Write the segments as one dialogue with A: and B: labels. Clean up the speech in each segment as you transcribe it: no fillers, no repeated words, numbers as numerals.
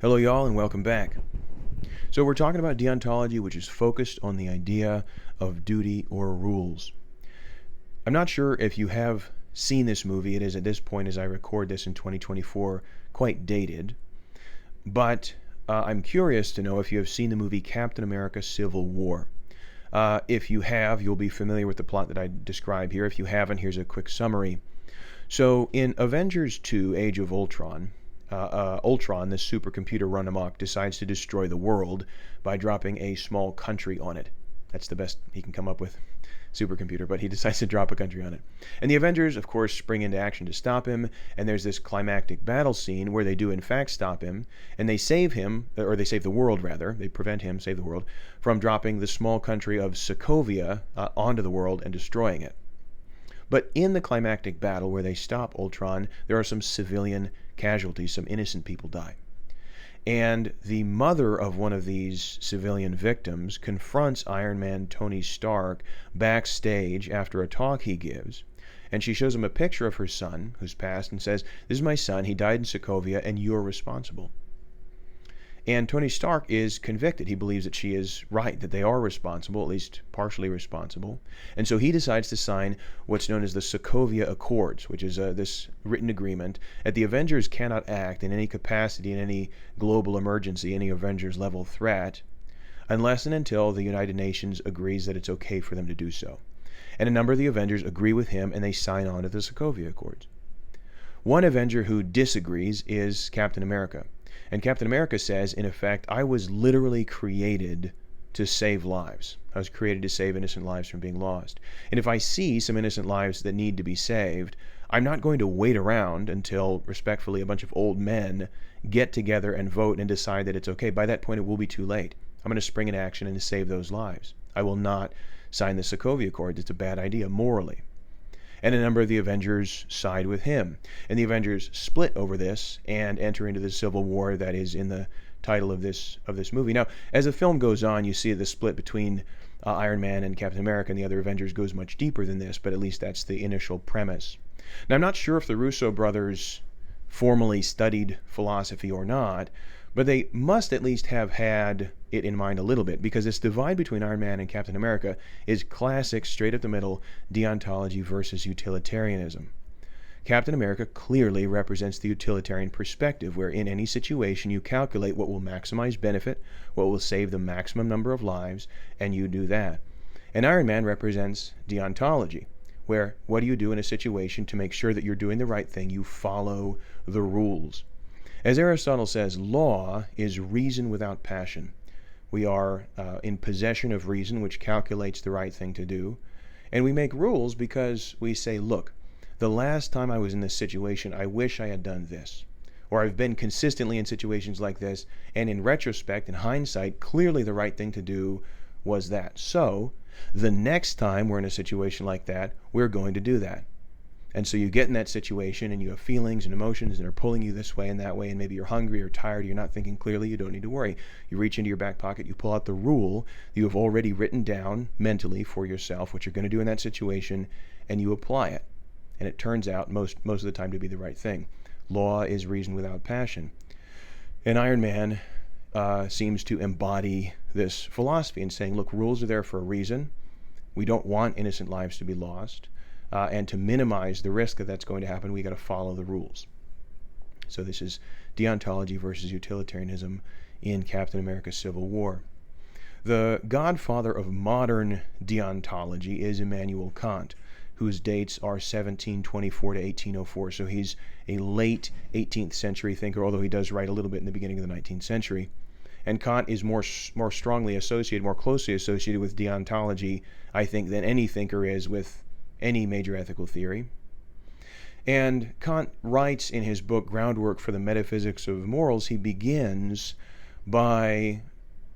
A: Hello, y'all, and welcome back. So, we're talking about deontology, which is focused on the idea of duty or rules. I'm not sure if you have seen this movie. It is, at this point, as I record this in 2024, quite dated. But I'm curious to know if you have seen the movie Captain America Civil War. If you have, you'll be familiar with the plot that I describe here. If you haven't, here's a quick summary. So, in Avengers 2 Age of Ultron, Ultron, this supercomputer run amok, decides to destroy the world by dropping a small country on it. That's the best he can come up with, supercomputer, but he decides to drop a country on it. And the Avengers, of course, spring into action to stop him, and there's this climactic battle scene where they do in fact stop him, and they save him, or they save the world rather, they prevent him, save the world, from dropping the small country of Sokovia onto the world and destroying it. But in the climactic battle where they stop Ultron, there are some civilian casualties, some innocent people die. And the mother of one of these civilian victims confronts Iron Man Tony Stark backstage after a talk he gives. And she shows him a picture of her son, who's passed, and says, "This is my son, he died in Sokovia, and you're responsible." And Tony Stark is convicted. He believes that she is right, that they are responsible, at least partially responsible. And so he decides to sign what's known as the Sokovia Accords, which is this written agreement that the Avengers cannot act in any capacity in any global emergency, any Avengers level threat, unless and until the United Nations agrees that it's okay for them to do so. And a number of the Avengers agree with him and they sign on to the Sokovia Accords. One Avenger who disagrees is Captain America. And Captain America says, in effect, I was literally created to save lives. I was created to save innocent lives from being lost. And if I see some innocent lives that need to be saved, I'm not going to wait around until, respectfully, a bunch of old men get together and vote and decide that it's okay. By that point, it will be too late. I'm going to spring into action and save those lives. I will not sign the Sokovia Accords. It's a bad idea morally. And a number of the Avengers side with him. And the Avengers split over this and enter into the civil war that is in the title of this movie. Now, as the film goes on, you see the split between Iron Man and Captain America and the other Avengers goes much deeper than this, but at least that's the initial premise. Now, I'm not sure if the Russo brothers formally studied philosophy or not, but they must at least have had it in mind a little bit, because this divide between Iron Man and Captain America is classic, straight up the middle, deontology versus utilitarianism. Captain America clearly represents the utilitarian perspective, where in any situation you calculate what will maximize benefit, what will save the maximum number of lives, and you do that. And Iron Man represents deontology, where what do you do in a situation to make sure that you're doing the right thing? You follow the rules. As Aristotle says, law is reason without passion. We are in possession of reason, which calculates the right thing to do. And we make rules because we say, look, the last time I was in this situation, I wish I had done this. Or I've been consistently in situations like this, and in retrospect, in hindsight, clearly the right thing to do was that. So, the next time we're in a situation like that, we're going to do that. And so you get in that situation and you have feelings and emotions that are pulling you this way and that way, and maybe you're hungry or tired, or you're not thinking clearly, you don't need to worry. You reach into your back pocket, you pull out the rule you have already written down mentally for yourself, what you're going to do in that situation, and you apply it. And it turns out most of the time to be the right thing. Law is reason without passion. And Iron Man seems to embody this philosophy in saying, look, rules are there for a reason. We don't want innocent lives to be lost. And to minimize the risk that that's going to happen, we got to follow the rules. So this is deontology versus utilitarianism in Captain America Civil War. The godfather of modern deontology is Immanuel Kant, whose dates are 1724 to 1804. So he's a late 18th century thinker, although he does write a little bit in the beginning of the 19th century. And Kant is more strongly associated, more closely associated with deontology, I think, than any thinker is with any major ethical theory. And Kant writes in his book Groundwork for the Metaphysics of Morals, he begins by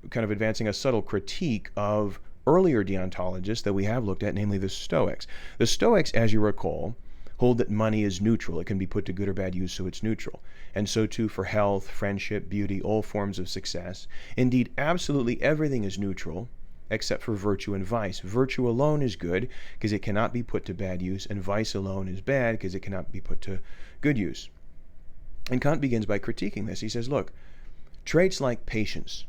A: kind of advancing a subtle critique of earlier deontologists that we have looked at, namely the Stoics. The Stoics, as you recall, hold that money is neutral. It can be put to good or bad use, so it's neutral. And so too for health, friendship, beauty, all forms of success. Indeed, absolutely everything is neutral, except for virtue and vice. Virtue alone is good because it cannot be put to bad use, and vice alone is bad because it cannot be put to good use. And Kant begins by critiquing this. He says, look, Traits like patience,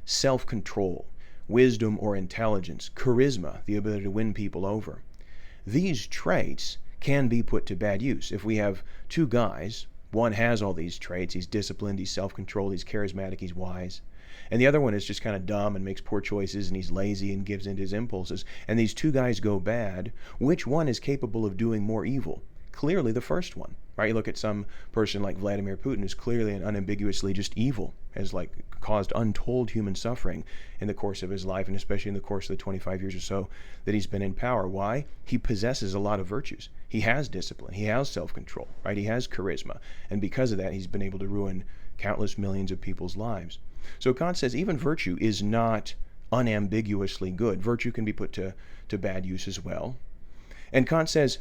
A: self-control, wisdom or intelligence, charisma, the ability to win people over. These traits can be put to bad use. If we have two guys, one has all these traits, he's disciplined, he's self-controlled, he's charismatic, he's wise, and the other one is just kind of dumb and makes poor choices and he's lazy and gives in to his impulses, and these two guys go bad, which one is capable of doing more evil? Clearly the first one, right? You look at some person like Vladimir Putin, who's clearly and unambiguously just evil, has like caused untold human suffering in the course of his life, and especially in the course of the 25 years or so that he's been in power. Why? He possesses a lot of virtues. He has discipline, he has self-control, right? He has charisma, and because of that, he's been able to ruin countless millions of people's lives. So Kant says even virtue is not unambiguously good. Virtue can be put to bad use as well. And Kant says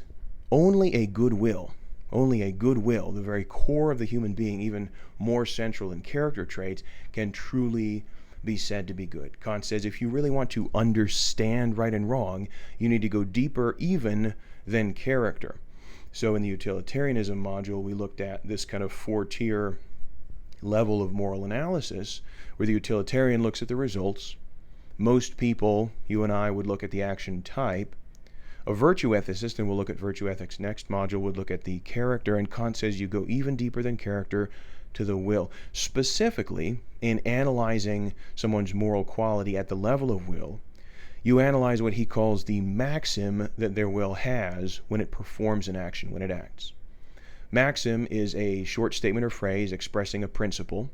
A: only a good will, the very core of the human being, even more central than character traits, can truly be said to be good. Kant says if you really want to understand right and wrong, you need to go deeper even than character. So in the utilitarianism module, we looked at this kind of four-tier level of moral analysis, where the utilitarian looks at the results. Most people, you and I, would look at the action type. A virtue ethicist, and we'll look at virtue ethics next module, would look at the character, and Kant says you go even deeper than character to the will. Specifically, in analyzing someone's moral quality at the level of will, you analyze what he calls the maxim that their will has when it performs an action, when it acts. Maxim is a short statement or phrase expressing a principle,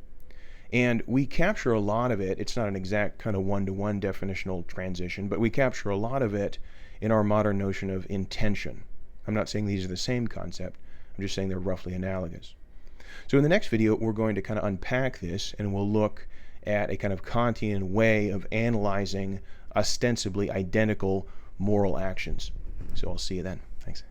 A: and we capture a lot of it. It's not an exact kind of one-to-one definitional transition, but we capture a lot of it in our modern notion of intention. I'm not saying these are the same concept, I'm just saying they're roughly analogous. So in the next video, we're going to kind of unpack this, and we'll look at a kind of Kantian way of analyzing ostensibly identical moral actions. So I'll see you then. Thanks.